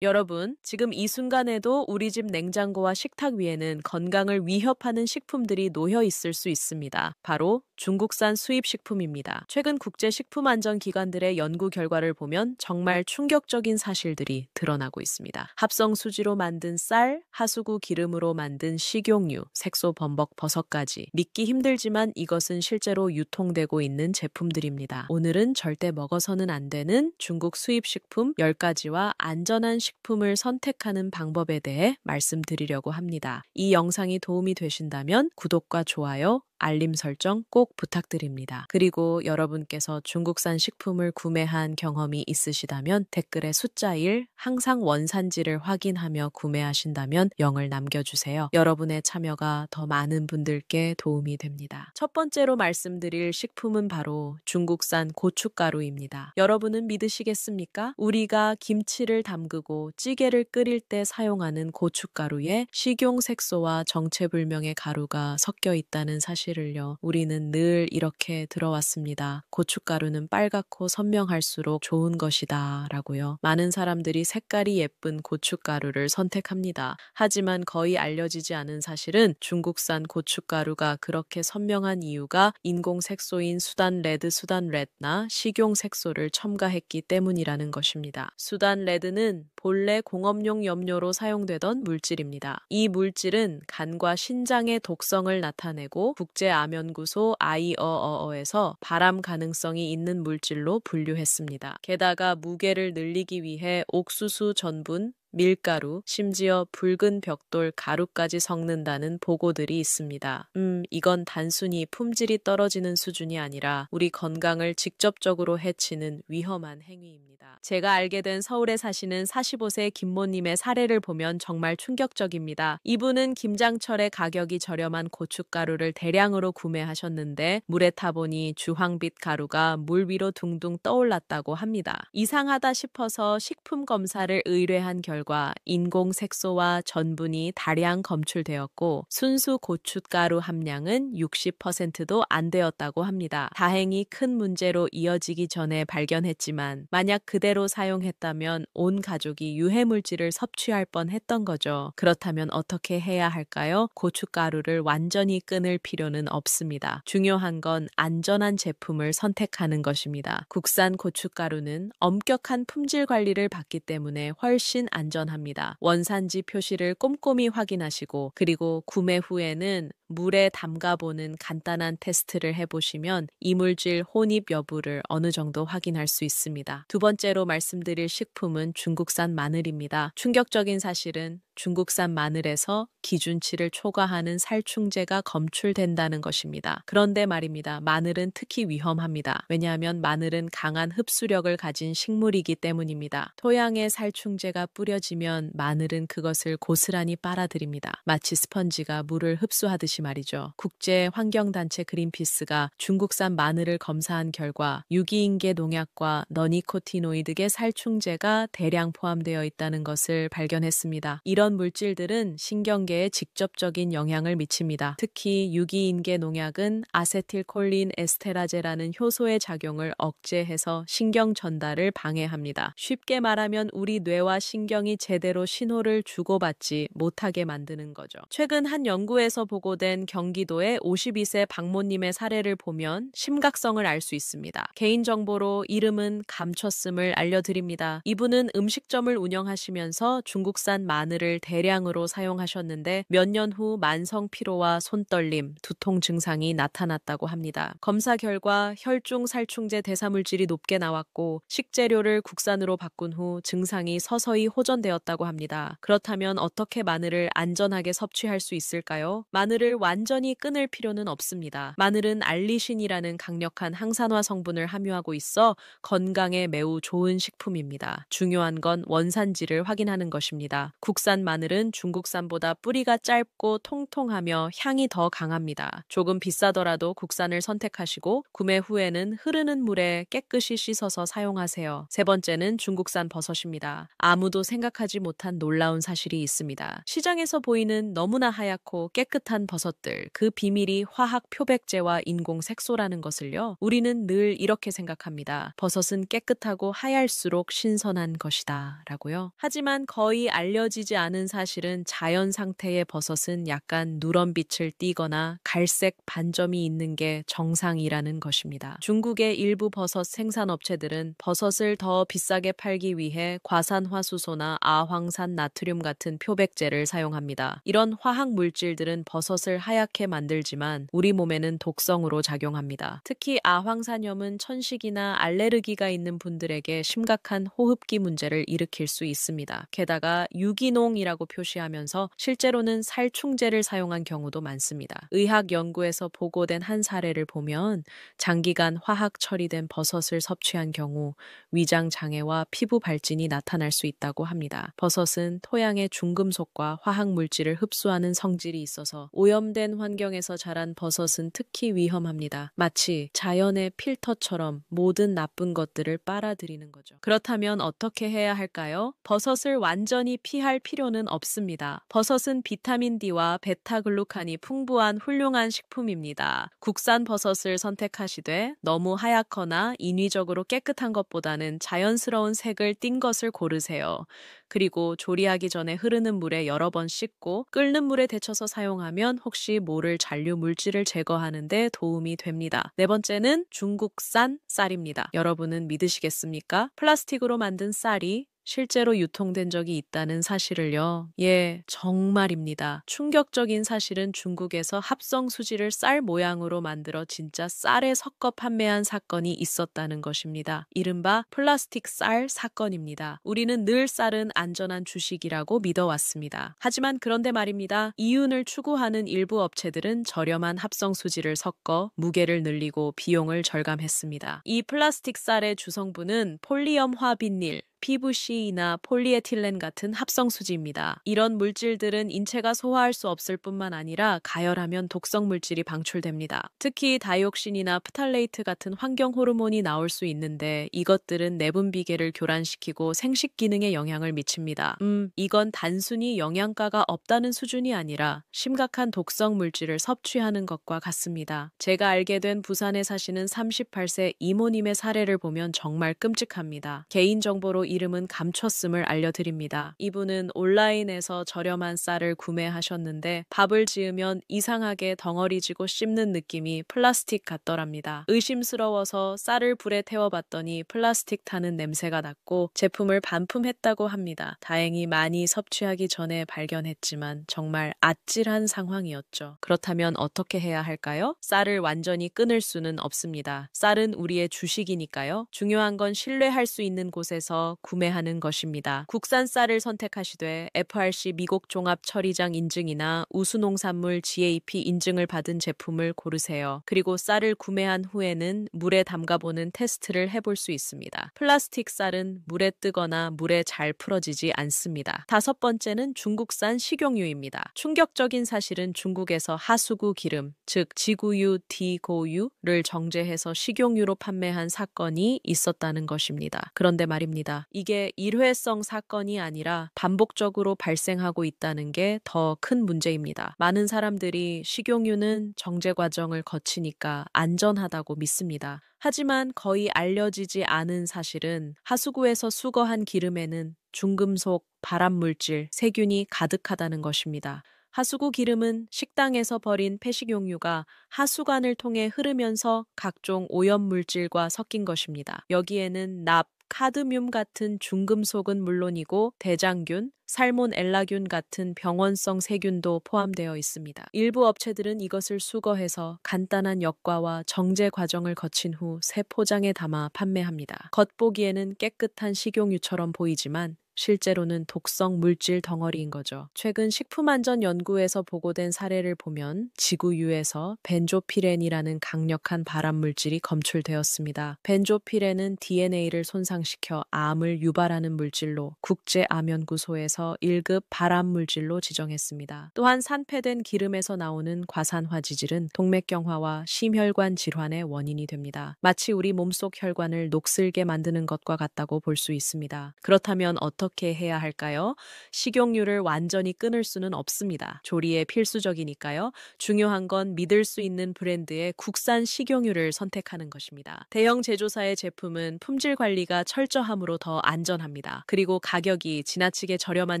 여러분, 지금 이 순간에도 우리 집 냉장고와 식탁 위에는 건강을 위협하는 식품들이 놓여 있을 수 있습니다. 바로 중국산 수입 식품입니다. 최근 국제식품안전기관들의 연구 결과를 보면 정말 충격적인 사실들이 드러나고 있습니다. 합성 수지로 만든 쌀, 하수구 기름으로 만든 식용유, 색소 범벅 버섯까지 믿기 힘들지만 이것은 실제로 유통되고 있는 제품들입니다. 오늘은 절대 먹어서는 안 되는 중국 수입 식품 10가지와 안전한 식품을 선택하는 방법에 대해 말씀드리려고 합니다. 이 영상이 도움이 되신다면 구독과 좋아요, 알림 설정 꼭 부탁드립니다. 그리고 여러분께서 중국산 식품을 구매한 경험이 있으시다면 댓글에 숫자 1, 항상 원산지를 확인하며 구매하신다면 0을 남겨주세요. 여러분의 참여가 더 많은 분들께 도움이 됩니다. 첫 번째로 말씀드릴 식품은 바로 중국산 고춧가루입니다. 여러분은 믿으시겠습니까? 우리가 김치를 담그고 찌개를 끓일 때 사용하는 고춧가루에 식용색소와 정체불명의 가루가 섞여 있다는 사실을요. 우리는 늘 이렇게 들어왔습니다. 고춧가루는 빨갛고 선명할수록 좋은 것이다 라고요. 많은 사람들이 색깔이 예쁜 고춧가루를 선택합니다. 하지만 거의 알려지지 않은 사실은 중국산 고춧가루가 그렇게 선명한 이유가 인공색소인 수단레드나 식용색소를 첨가했기 때문이라는 것입니다. 수단레드는 본래 공업용 염료로 사용되던 물질입니다. 이 물질은 간과 신장의 독성을 나타내고 국제암연구소 IAEA에서 발암 가능성이 있는 물질로 분류했습니다. 게다가 무게를 늘리기 위해 옥수수 전분, 밀가루, 심지어 붉은 벽돌 가루까지 섞는다는 보고들이 있습니다. 이건 단순히 품질이 떨어지는 수준이 아니라 우리 건강을 직접적으로 해치는 위험한 행위입니다. 제가 알게 된 서울에 사시는 45세 김모님의 사례를 보면 정말 충격적입니다. 이분은 김장철에 가격이 저렴한 고춧가루를 대량으로 구매하셨는데 물에 타보니 주황빛 가루가 물 위로 둥둥 떠올랐다고 합니다. 이상하다 싶어서 식품 검사를 의뢰한 결과 인공색소와 전분이 다량 검출되었고 순수 고춧가루 함량은 60%도 안 되었다고 합니다. 다행히 큰 문제로 이어지기 전에 발견했지만 만약 그대로 사용했다면 온 가족이 유해물질을 섭취할 뻔했던 거죠. 그렇다면 어떻게 해야 할까요? 고춧가루를 완전히 끊을 필요는 없습니다. 중요한 건 안전한 제품을 선택하는 것입니다. 국산 고춧가루는 엄격한 품질 관리를 받기 때문에 훨씬 안전합니다. 원산지 표시를 꼼꼼히 확인하시고 그리고 구매 후에는 물에 담가보는 간단한 테스트를 해보시면 이물질 혼입 여부를 어느 정도 확인할 수 있습니다. 두 번째로 말씀드릴 식품은 중국산 마늘입니다. 충격적인 사실은 중국산 마늘에서 기준치를 초과하는 살충제가 검출된다는 것입니다. 그런데 말입니다. 마늘은 특히 위험합니다. 왜냐하면 마늘은 강한 흡수력을 가진 식물이기 때문입니다. 토양에 살충제가 뿌려지면 마늘은 그것을 고스란히 빨아들입니다. 마치 스펀지가 물을 흡수하듯이 말이죠. 국제환경단체 그린피스가 중국산 마늘을 검사한 결과 유기인계 농약과 너니코티노이드계 살충제가 대량 포함되어 있다는 것을 발견했습니다. 이런 물질들은 신경계에 직접적인 영향을 미칩니다. 특히 유기인계 농약은 아세틸콜린 에스테라제라는 효소의 작용을 억제해서 신경 전달을 방해합니다. 쉽게 말하면 우리 뇌와 신경이 제대로 신호를 주고받지 못하게 만드는 거죠. 최근 한 연구에서 보고된 경기도의 52세 박모님의 사례를 보면 심각성을 알 수 있습니다. 개인정보로 이름은 감췄음을 알려드립니다. 이분은 음식점을 운영하시면서 중국산 마늘을 대량으로 사용하셨는데 몇 년 후 만성 피로와 손떨림, 두통 증상이 나타났다고 합니다. 검사 결과 혈중 살충제 대사물질이 높게 나왔고 식재료를 국산으로 바꾼 후 증상이 서서히 호전되었다고 합니다. 그렇다면 어떻게 마늘을 안전하게 섭취할 수 있을까요? 마늘을 완전히 끊을 필요는 없습니다. 마늘은 알리신이라는 강력한 항산화 성분을 함유하고 있어 건강에 매우 좋은 식품입니다. 중요한 건 원산지를 확인하는 것입니다. 국산 마늘은 중국산보다 뿌리가 짧고 통통하며 향이 더 강합니다. 조금 비싸더라도 국산을 선택하시고 구매 후에는 흐르는 물에 깨끗이 씻어서 사용하세요. 세 번째는 중국산 버섯입니다. 아무도 생각하지 못한 놀라운 사실이 있습니다. 시장에서 보이는 너무나 하얗고 깨끗한 버섯 버섯들, 그 비밀이 화학 표백제와 인공 색소라는 것을요. 우리는 늘 이렇게 생각합니다. 버섯은 깨끗하고 하얄수록 신선한 것이다 라고요. 하지만 거의 알려지지 않은 사실은 자연 상태의 버섯은 약간 누런빛을 띠거나 갈색 반점이 있는 게 정상이라는 것입니다. 중국의 일부 버섯 생산업체들은 버섯을 더 비싸게 팔기 위해 과산화수소나 아황산 나트륨 같은 표백제를 사용합니다. 이런 화학 물질들은 버섯을 하얗게 만들지만 우리 몸에는 독성으로 작용합니다. 특히 아황산염은 천식이나 알레르기가 있는 분들에게 심각한 호흡기 문제를 일으킬 수 있습니다. 게다가 유기농이라고 표시하면서 실제로는 살충제를 사용한 경우도 많습니다. 의학 연구에서 보고된 한 사례를 보면 장기간 화학 처리된 버섯을 섭취한 경우 위장 장애와 피부 발진이 나타날 수 있다고 합니다. 버섯은 토양의 중금속과 화학 물질을 흡수하는 성질이 있어서 오염된 환경에서 자란 버섯은 특히 위험합니다. 마치 자연의 필터처럼 모든 나쁜 것들을 빨아들이는 거죠. 그렇다면 어떻게 해야 할까요? 버섯을 완전히 피할 필요는 없습니다. 버섯은 비타민 D와 베타글루칸이 풍부한 훌륭한 식품입니다. 국산 버섯을 선택하시되 너무 하얗거나 인위적으로 깨끗한 것보다는 자연스러운 색을 띤 것을 고르세요. 그리고 조리하기 전에 흐르는 물에 여러 번 씻고 끓는 물에 데쳐서 사용하면 혹시 모를 잔류 물질을 제거하는 데 도움이 됩니다. 네 번째는 중국산 쌀입니다. 여러분은 믿으시겠습니까? 플라스틱으로 만든 쌀이 실제로 유통된 적이 있다는 사실을요. 예, 정말입니다. 충격적인 사실은 중국에서 합성 수지를 쌀 모양으로 만들어 진짜 쌀에 섞어 판매한 사건이 있었다는 것입니다. 이른바 플라스틱 쌀 사건입니다. 우리는 늘 쌀은 안전한 주식이라고 믿어왔습니다. 하지만 그런데 말입니다. 이윤을 추구하는 일부 업체들은 저렴한 합성 수지를 섞어 무게를 늘리고 비용을 절감했습니다. 이 플라스틱 쌀의 주성분은 폴리엄화 비닐, PVC나 폴리에틸렌 같은 합성수지입니다. 이런 물질들은 인체가 소화할 수 없을 뿐만 아니라 가열하면 독성 물질이 방출됩니다. 특히 다이옥신이나 프탈레이트 같은 환경 호르몬이 나올 수 있는데 이것들은 내분 비계를 교란시키고 생식 기능에 영향을 미칩니다. 이건 단순히 영양가가 없다는 수준이 아니라 심각한 독성 물질을 섭취하는 것과 같습니다. 제가 알게 된 부산에 사시는 38세 이모님의 사례를 보면 정말 끔찍합니다. 개인정보로 이름은 감췄음을 알려드립니다. 이분은 온라인에서 저렴한 쌀을 구매하셨는데 밥을 지으면 이상하게 덩어리지고 씹는 느낌이 플라스틱 같더랍니다. 의심스러워서 쌀을 불에 태워봤더니 플라스틱 타는 냄새가 났고 제품을 반품했다고 합니다. 다행히 많이 섭취하기 전에 발견했지만 정말 아찔한 상황이었죠. 그렇다면 어떻게 해야 할까요? 쌀을 완전히 끊을 수는 없습니다. 쌀은 우리의 주식이니까요. 중요한 건 신뢰할 수 있는 곳에서 구매하는 것입니다. 국산 쌀을 선택하시되 FRC 미국 종합 처리장 인증이나 우수농산물 GAP 인증을 받은 제품을 고르세요. 그리고 쌀을 구매한 후에는 물에 담가보는 테스트를 해볼 수 있습니다. 플라스틱 쌀은 물에 뜨거나 물에 잘 풀어지지 않습니다. 다섯 번째는 중국산 식용유입니다. 충격적인 사실은 중국에서 하수구 기름, 즉 지구유, 디고유를 정제해서 식용유로 판매한 사건이 있었다는 것입니다. 그런데 말입니다. 이게 일회성 사건이 아니라 반복적으로 발생하고 있다는 게 더 큰 문제입니다. 많은 사람들이 식용유는 정제 과정을 거치니까 안전하다고 믿습니다. 하지만 거의 알려지지 않은 사실은 하수구에서 수거한 기름에는 중금속, 발암물질, 세균이 가득하다는 것입니다. 하수구 기름은 식당에서 버린 폐식용유가 하수관을 통해 흐르면서 각종 오염물질과 섞인 것입니다. 여기에는 납, 카드뮴 같은 중금속은 물론이고 대장균, 살몬엘라균 같은 병원성 세균도 포함되어 있습니다. 일부 업체들은 이것을 수거해서 간단한 역과와 정제 과정을 거친 후 새 포장에 담아 판매합니다. 겉보기에는 깨끗한 식용유처럼 보이지만 실제로는 독성 물질 덩어리인 거죠. 최근 식품안전연구에서 보고된 사례를 보면 지구유에서 벤조피렌이라는 강력한 발암물질이 검출되었습니다. 벤조피렌은 DNA를 손상시켜 암을 유발하는 물질로 국제암연구소에서 1급 발암물질로 지정했습니다. 또한 산패된 기름에서 나오는 과산화지질은 동맥경화와 심혈관 질환의 원인이 됩니다. 마치 우리 몸속 혈관을 녹슬게 만드는 것과 같다고 볼 수 있습니다. 그렇다면 어떻게 어떻게 해야 할까요? 식용유를 완전히 끊을 수는 없습니다. 조리에 필수적이니까요. 중요한 건 믿을 수 있는 브랜드의 국산 식용유를 선택하는 것입니다. 대형 제조사의 제품은 품질 관리가 철저함으로 더 안전합니다. 그리고 가격이 지나치게 저렴한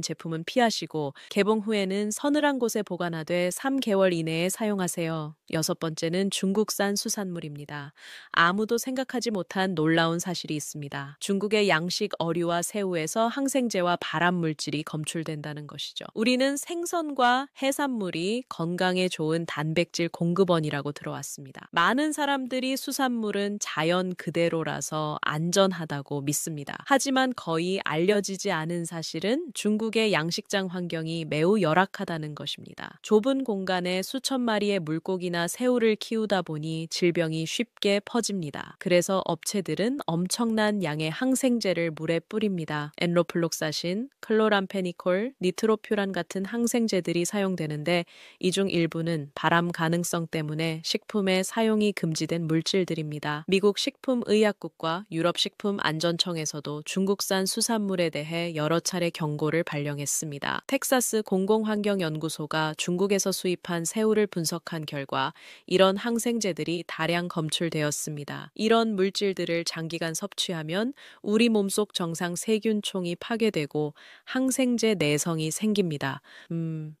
제품은 피하시고 개봉 후에는 서늘한 곳에 보관하되 3개월 이내에 사용하세요. 여섯 번째는 중국산 수산물입니다. 아무도 생각하지 못한 놀라운 사실이 있습니다. 중국의 양식 어류와 새우에서 항생제와 발암 물질이 검출된다는 것이죠. 우리는 생선과 해산물이 건강에 좋은 단백질 공급원이라고 들어왔습니다. 많은 사람들이 수산물은 자연 그대로라서 안전하다고 믿습니다. 하지만 거의 알려지지 않은 사실은 중국의 양식장 환경이 매우 열악하다는 것입니다. 좁은 공간에 수천 마리의 물고기나 새우를 키우다 보니 질병이 쉽게 퍼집니다. 그래서 업체들은 엄청난 양의 항생제를 물에 뿌립니다. 엔로플록사신, 클로람페니콜, 니트로퓨란 같은 항생제들이 사용되는데 이 중 일부는 발암 가능성 때문에 식품에 사용이 금지된 물질들입니다. 미국 식품의약국과 유럽식품안전청에서도 중국산 수산물에 대해 여러 차례 경고를 발령했습니다. 텍사스 공공환경연구소가 중국에서 수입한 새우를 분석한 결과 이런 항생제들이 다량 검출되었습니다. 이런 물질들을 장기간 섭취하면 우리 몸속 정상 세균총이 파괴되고 항생제 내성이 생깁니다.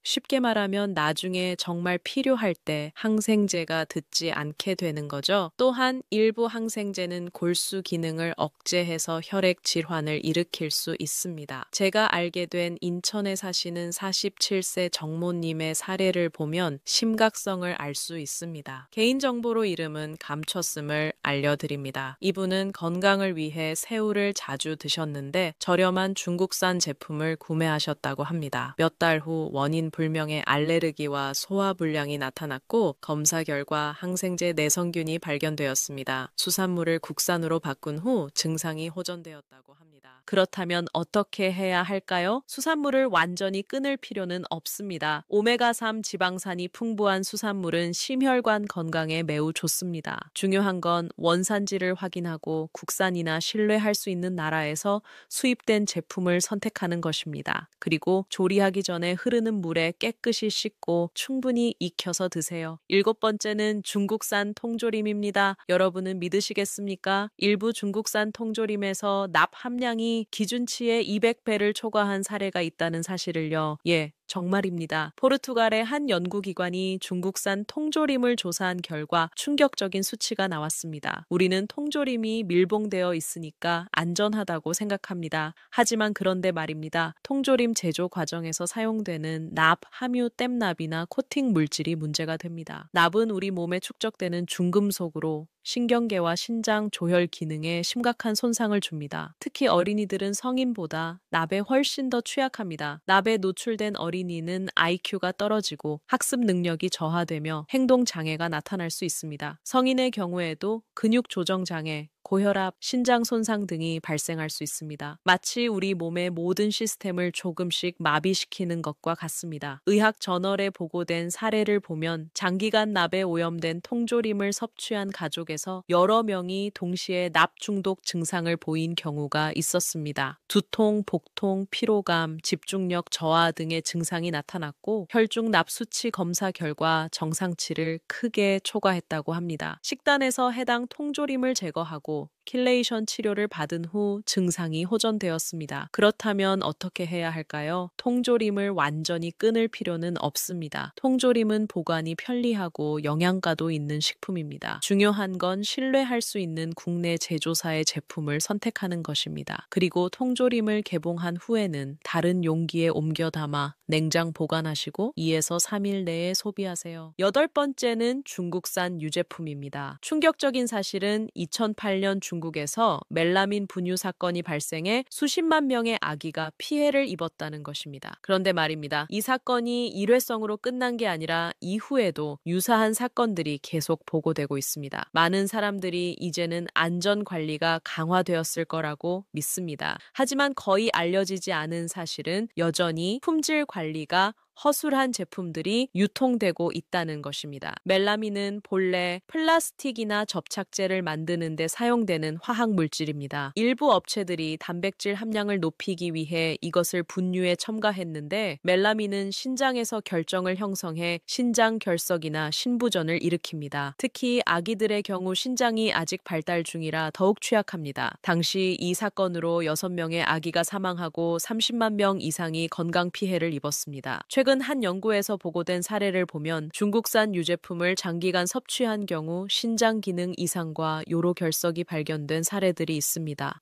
쉽게 말하면 나중에 정말 필요할 때 항생제가 듣지 않게 되는 거죠. 또한 일부 항생제는 골수 기능을 억제해서 혈액 질환을 일으킬 수 있습니다. 제가 알게 된 인천에 사시는 47세 정모님의 사례를 보면 심각성을 알 수 있습니다. 개인정보로 이름은 감췄음을 알려드립니다. 이분은 건강을 위해 새우를 자주 드셨는데 저렴한 중국산 제품을 구매하셨다고 합니다. 몇 달 후 원인 불명의 알레르기와 소화불량이 나타났고 검사 결과 항생제 내성균이 발견되었습니다. 수산물을 국산으로 바꾼 후 증상이 호전되었다고 합니다. 그렇다면 어떻게 해야 할까요? 수산물을 완전히 끊을 필요는 없습니다. 오메가3 지방산이 풍부한 수산물은 심혈관 건강에 매우 좋습니다. 중요한 건 원산지를 확인하고 국산이나 신뢰할 수 있는 나라에서 수입된 제품을 선택하는 것입니다. 그리고 조리하기 전에 흐르는 물에 깨끗이 씻고 충분히 익혀서 드세요. 일곱 번째는 중국산 통조림입니다. 여러분은 믿으시겠습니까? 일부 중국산 통조림에서 납 함량이 기준치의 200배를 초과한 사례가 있다는 사실을요. 정말입니다. 포르투갈의 한 연구기관이 중국산 통조림을 조사한 결과 충격적인 수치가 나왔습니다. 우리는 통조림이 밀봉되어 있으니까 안전하다고 생각합니다. 하지만 그런데 말입니다. 통조림 제조 과정에서 사용되는 납, 함유, 땜납이나 코팅 물질이 문제가 됩니다. 납은 우리 몸에 축적되는 중금속으로 신경계와 신장 조혈 기능에 심각한 손상을 줍니다. 특히 어린이들은 성인보다 납에 훨씬 더 취약합니다. 납에 노출된 어린이는 IQ가 떨어지고 학습 능력이 저하되며 행동 장애가 나타날 수 있습니다. 성인의 경우에도 근육 조정 장애, 고혈압, 신장 손상 등이 발생할 수 있습니다. 마치 우리 몸의 모든 시스템을 조금씩 마비시키는 것과 같습니다. 의학 저널에 보고된 사례를 보면 장기간 납에 오염된 통조림을 섭취한 가족에서 여러 명이 동시에 납 중독 증상을 보인 경우가 있었습니다. 두통, 복통, 피로감, 집중력 저하 등의 증상이 나타났고 혈중 납 수치 검사 결과 정상치를 크게 초과했다고 합니다. 식단에서 해당 통조림을 제거하고 킬레이션 치료를 받은 후 증상이 호전되었습니다. 그렇다면 어떻게 해야 할까요? 통조림을 완전히 끊을 필요는 없습니다. 통조림은 보관이 편리하고 영양가도 있는 식품입니다. 중요한 건 신뢰할 수 있는 국내 제조사의 제품을 선택하는 것입니다. 그리고 통조림을 개봉한 후에는 다른 용기에 옮겨 담아 냉장 보관하시고 2에서 3일 내에 소비하세요. 여덟 번째는 중국산 유제품입니다. 충격적인 사실은 2008년 중국에서 멜라민 분유 사건이 발생해 수십만 명의 아기가 피해를 입었다는 것입니다. 그런데 말입니다. 이 사건이 일회성으로 끝난 게 아니라 이후에도 유사한 사건들이 계속 보고되고 있습니다. 많은 사람들이 이제는 안전 관리가 강화되었을 거라고 믿습니다. 하지만 거의 알려지지 않은 사실은 여전히 품질 관리가 허술한 제품들이 유통되고 있다는 것입니다. 멜라민은 본래 플라스틱이나 접착제를 만드는 데 사용되는 화학 물질입니다. 일부 업체들이 단백질 함량을 높이기 위해 이것을 분유에 첨가했는데 멜라민은 신장에서 결정을 형성해 신장 결석이나 신부전을 일으킵니다. 특히 아기들의 경우 신장이 아직 발달 중이라 더욱 취약합니다. 당시 이 사건으로 6명의 아기가 사망하고 30만 명 이상이 건강 피해를 입었습니다. 최근 한 연구에서 보고된 사례를 보면 중국산 유제품을 장기간 섭취한 경우 신장 기능 이상과 요로 결석이 발견된 사례들이 있습니다.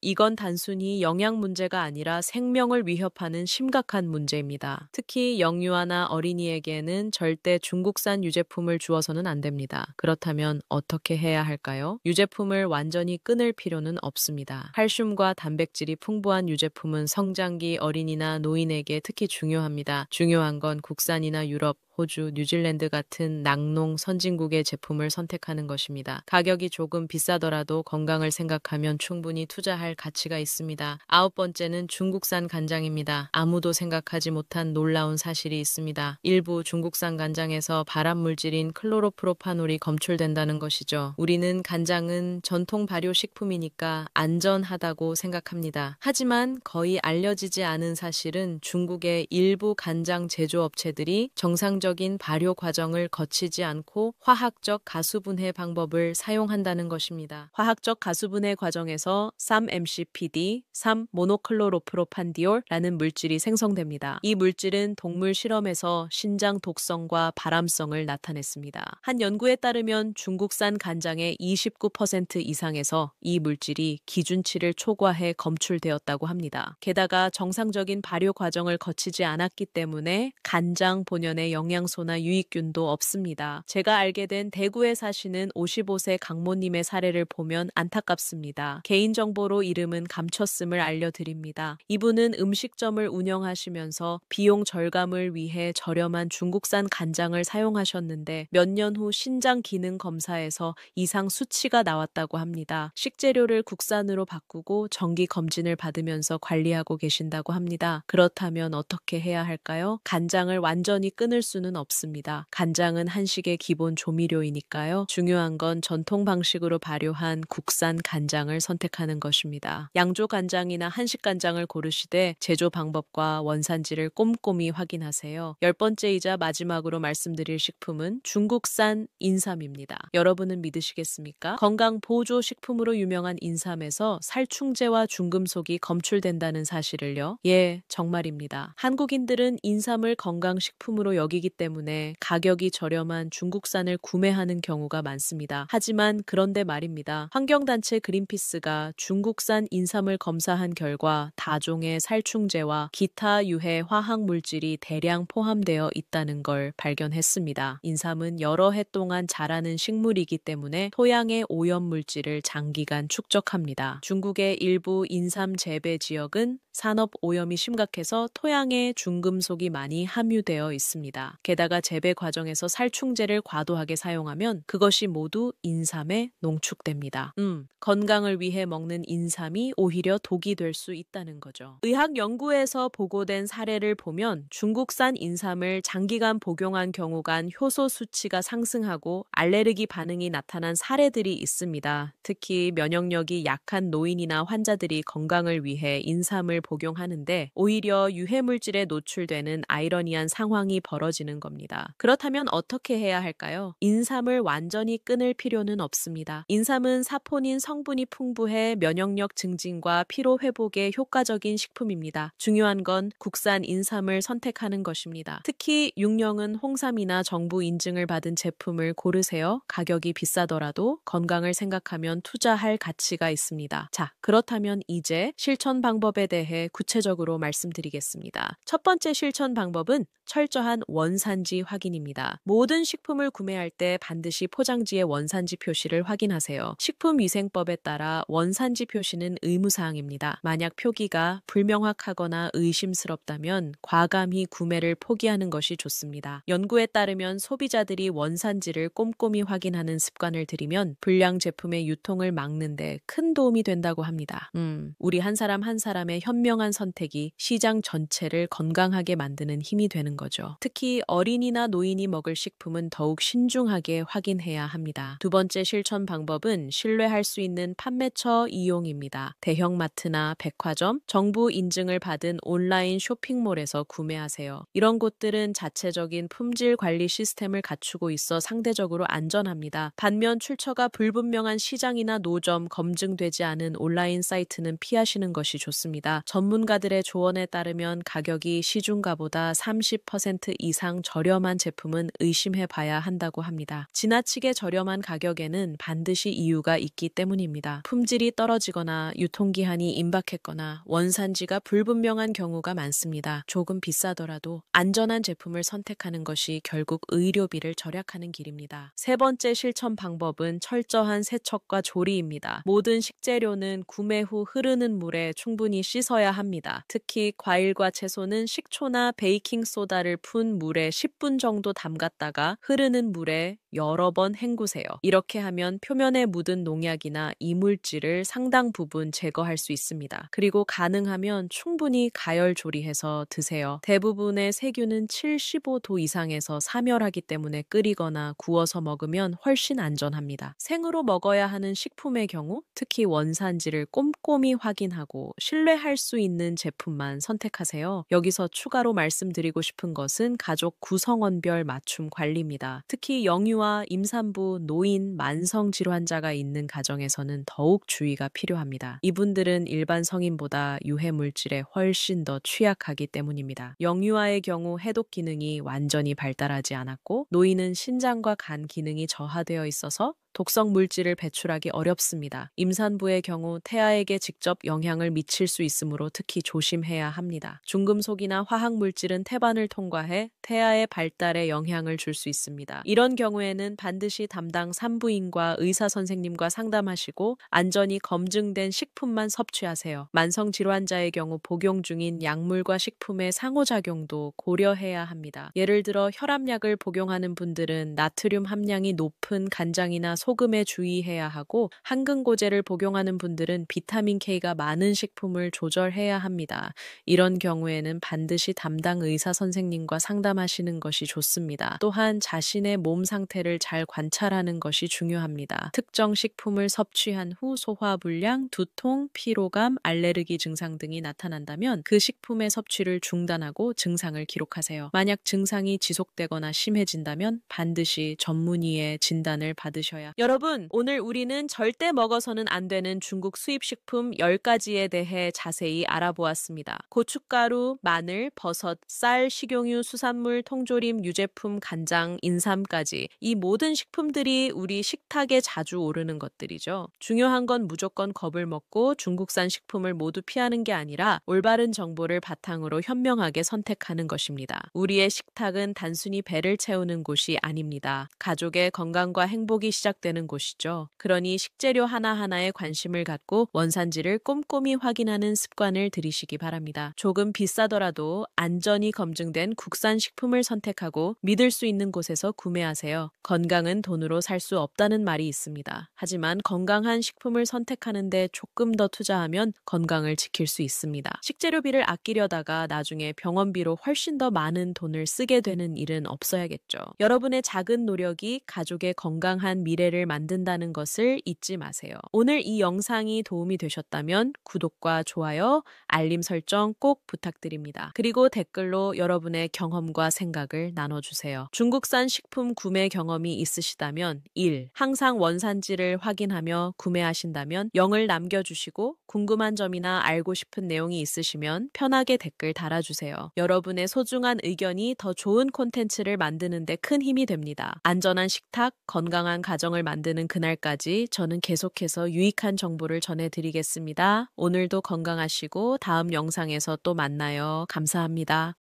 이건 단순히 영양 문제가 아니라 생명을 위협하는 심각한 문제입니다. 특히 영유아나 어린이에게는 절대 중국산 유제품을 주어서는 안 됩니다. 그렇다면 어떻게 해야 할까요? 유제품을 완전히 끊을 필요는 없습니다. 칼슘과 단백질이 풍부한 유제품은 성장기 어린이나 노인에게 특히 중요합니다. 중요한 건 국산이나 유럽, 호주, 뉴질랜드 같은 낙농 선진국의 제품을 선택하는 것입니다. 가격이 조금 비싸더라도 건강을 생각하면 충분히 투자할 가치가 있습니다. 9번째는 중국산 간장입니다. 아무도 생각하지 못한 놀라운 사실이 있습니다. 일부 중국산 간장에서 발암물질인 클로로프로파놀이 검출된다는 것이죠. 우리는 간장은 전통 발효식품이니까 안전하다고 생각합니다. 하지만 거의 알려지지 않은 사실은 중국의 일부 간장 제조업체들이 정상적인 발효 과정을 거치지 않고 화학적 가수분해 방법을 사용한다는 것입니다. 화학적 가수분해 과정에서 3-MCPD, 3-모노클로로프로판디올라는 물질이 생성됩니다. 이 물질은 동물 실험에서 신장 독성과 발암성을 나타냈습니다. 한 연구에 따르면 중국산 간장의 29% 이상에서 이 물질이 기준치를 초과해 검출되었다고 합니다. 게다가 정상적인 발효 과정을 거치지 않았기 때문에 간장 본연의 영양소나 유익균도 없습니다. 제가 알게 된 대구에 사시는 55세 강모님의 사례를 보면 안타깝습니다. 개인정보로 이름은 감췄음을 알려드립니다. 이분은 음식점을 운영하시면서 비용 절감을 위해 저렴한 중국산 간장을 사용하셨는데 몇 년 후 신장 기능 검사에서 이상 수치가 나왔다고 합니다. 식재료를 국산으로 바꾸고 정기 검진을 받으면서 관리하고 계신다고 합니다. 그렇다면 어떻게 해야 할까요? 간장을 완전히 끊을 수는 없습니다. 간장은 한식의 기본 조미료이니까요. 중요한 건 전통 방식으로 발효한 국산 간장을 선택하는 것입니다. 양조 간장이나 한식 간장을 고르시되 제조 방법과 원산지를 꼼꼼히 확인하세요. 10번째이자 마지막으로 말씀드릴 식품은 중국산 인삼입니다. 여러분은 믿으시겠습니까? 건강 보조 식품으로 유명한 인삼에서 살충제와 중금속이 검출된다는 사실을요. 예, 정말입니다. 한국인들은 인삼을 건강식품으로 여기기 때문에 가격이 저렴한 중국산을 구매하는 경우가 많습니다. 하지만 그런데 말입니다. 환경단체 그린피스가 중국산 인삼을 검사한 결과 다종의 살충제와 기타 유해 화학물질이 대량 포함되어 있다는 걸 발견했습니다. 인삼은 여러 해 동안 자라는 식물이기 때문에 토양의 오염물질을 장기간 축적합니다. 중국의 일부 인삼 재배 지역은 산업 오염이 심각해서 토양에 중금속이 많이 함유되어 있습니다. 게다가 재배 과정에서 살충제를 과도하게 사용하면 그것이 모두 인삼에 농축됩니다. 건강을 위해 먹는 인삼이 오히려 독이 될 수 있다는 거죠. 의학 연구에서 보고된 사례를 보면 중국산 인삼을 장기간 복용한 경우 간 효소 수치가 상승하고 알레르기 반응이 나타난 사례들이 있습니다. 특히 면역력이 약한 노인이나 환자들이 건강을 위해 인삼을 복용하는데 오히려 유해물질에 노출되는 아이러니한 상황이 벌어지는 겁니다. 그렇다면 어떻게 해야 할까요? 인삼을 완전히 끊을 필요는 없습니다. 인삼은 사포닌 성분이 풍부해 면역력 증진과 피로 회복에 효과적인 식품입니다. 중요한 건 국산 인삼을 선택하는 것입니다. 특히 육령은 홍삼이나 정부 인증을 받은 제품을 고르세요. 가격이 비싸더라도 건강을 생각하면 투자할 가치가 있습니다. 자, 그렇다면 이제 실천 방법에 대해 구체적으로 말씀드리겠습니다. 첫 번째 실천 방법은 철저한 원산지 확인입니다. 모든 식품을 구매할 때 반드시 포장지의 원산지 표시를 확인하세요. 식품위생법에 따라 원산지 표시는 의무사항입니다. 만약 표기가 불명확하거나 의심스럽다면 과감히 구매를 포기하는 것이 좋습니다. 연구에 따르면 소비자들이 원산지를 꼼꼼히 확인하는 습관을 들이면 불량 제품의 유통을 막는 데 큰 도움이 된다고 합니다. 우리 한 사람 한 사람의 현명 현명한 선택이 시장 전체를 건강하게 만드는 힘이 되는 거죠. 특히 어린이나 노인이 먹을 식품은 더욱 신중하게 확인해야 합니다. 두 번째 실천 방법은 신뢰할 수 있는 판매처 이용입니다. 대형마트나 백화점, 정부 인증을 받은 온라인 쇼핑몰에서 구매하세요. 이런 곳들은 자체적인 품질 관리 시스템을 갖추고 있어 상대적으로 안전합니다. 반면 출처가 불분명한 시장이나 노점, 검증되지 않은 온라인 사이트는 피하시는 것이 좋습니다. 전문가들의 조언에 따르면 가격이 시중가보다 30% 이상 저렴한 제품은 의심해 봐야 한다고 합니다. 지나치게 저렴한 가격에는 반드시 이유가 있기 때문입니다. 품질이 떨어지거나 유통기한이 임박했거나 원산지가 불분명한 경우가 많습니다. 조금 비싸더라도 안전한 제품을 선택하는 것이 결국 의료비를 절약하는 길입니다. 세 번째 실천 방법은 철저한 세척과 조리입니다. 모든 식재료는 구매 후 흐르는 물에 충분히 씻어야 합니다. 특히 과일과 채소는 식초나 베이킹소다를 푼 물에 10분 정도 담갔다가 흐르는 물에 여러 번 헹구세요. 이렇게 하면 표면에 묻은 농약이나 이물질을 상당 부분 제거할 수 있습니다. 그리고 가능하면 충분히 가열 조리해서 드세요. 대부분의 세균은 75도 이상에서 사멸하기 때문에 끓이거나 구워서 먹으면 훨씬 안전합니다. 생으로 먹어야 하는 식품의 경우 특히 원산지를 꼼꼼히 확인하고 신뢰할 수 있는 제품만 선택하세요. 여기서 추가로 말씀드리고 싶은 것은 가족 구성원별 맞춤 관리입니다. 특히 영유아, 임산부, 노인, 만성 질환자가 있는 가정에서는 더욱 주의가 필요합니다. 이분들은 일반 성인보다 유해 물질에 훨씬 더 취약하기 때문입니다. 영유아의 경우 해독 기능이 완전히 발달하지 않았고 노인은 신장과 간 기능이 저하되어 있어서 독성 물질을 배출하기 어렵습니다. 임산부의 경우 태아에게 직접 영향을 미칠 수 있으므로 특히 조심해야 합니다. 중금속이나 화학 물질은 태반을 통과해 태아의 발달에 영향을 줄 수 있습니다. 이런 경우에는 반드시 담당 산부인과 의사 선생님과 상담하시고 안전이 검증된 식품만 섭취하세요. 만성 질환자의 경우 복용 중인 약물과 식품의 상호작용도 고려해야 합니다. 예를 들어 혈압약을 복용하는 분들은 나트륨 함량이 높은 간장이나 소금에 주의해야 하고 항근고제를 복용하는 분들은 비타민 K가 많은 식품을 조절해야 합니다. 이런 경우에는 반드시 담당 의사 선생님과 상담하시는 것이 좋습니다. 또한 자신의 몸 상태를 잘 관찰하는 것이 중요합니다. 특정 식품을 섭취한 후 소화불량, 두통, 피로감, 알레르기 증상 등이 나타난다면 그 식품의 섭취를 중단하고 증상을 기록하세요. 만약 증상이 지속되거나 심해진다면 반드시 전문의의 진단을 받으셔야 여러분, 오늘 우리는 절대 먹어서는 안 되는 중국 수입 식품 10가지에 대해 자세히 알아보았습니다. 고춧가루, 마늘, 버섯, 쌀, 식용유, 수산물, 통조림, 유제품, 간장, 인삼까지 이 모든 식품들이 우리 식탁에 자주 오르는 것들이죠. 중요한 건 무조건 겁을 먹고 중국산 식품을 모두 피하는 게 아니라 올바른 정보를 바탕으로 현명하게 선택하는 것입니다. 우리의 식탁은 단순히 배를 채우는 곳이 아닙니다. 가족의 건강과 행복이 시작되는 곳이죠. 그러니 식재료 하나하나에 관심을 갖고 원산지를 꼼꼼히 확인하는 습관을 들이시기 바랍니다. 조금 비싸더라도 안전이 검증된 국산 식품을 선택하고 믿을 수 있는 곳에서 구매하세요. 건강은 돈으로 살 수 없다는 말이 있습니다. 하지만 건강한 식품을 선택하는데 조금 더 투자하면 건강을 지킬 수 있습니다. 식재료비를 아끼려다가 나중에 병원비로 훨씬 더 많은 돈을 쓰게 되는 일은 없어야겠죠. 여러분의 작은 노력이 가족의 건강한 미래를 만든다는 것을 잊지 마세요. 오늘 이 영상이 도움이 되셨다면 구독과 좋아요, 알림 설정 꼭 부탁드립니다. 그리고 댓글로 여러분의 경험과 생각을 나눠주세요. 중국산 식품 구매 경험이 있으시다면 1. 항상 원산지를 확인하며 구매하신다면 0을 남겨주시고 궁금한 점이나 알고 싶은 내용이 있으시면 편하게 댓글 달아주세요. 여러분의 소중한 의견이 더 좋은 콘텐츠를 만드는 데 큰 힘이 됩니다. 안전한 식탁, 건강한 가정을 만드는 그날까지 저는 계속해서 유익한 정보를 전해드리겠습니다. 오늘도 건강하시고 다음 영상에서 또 만나요. 감사합니다.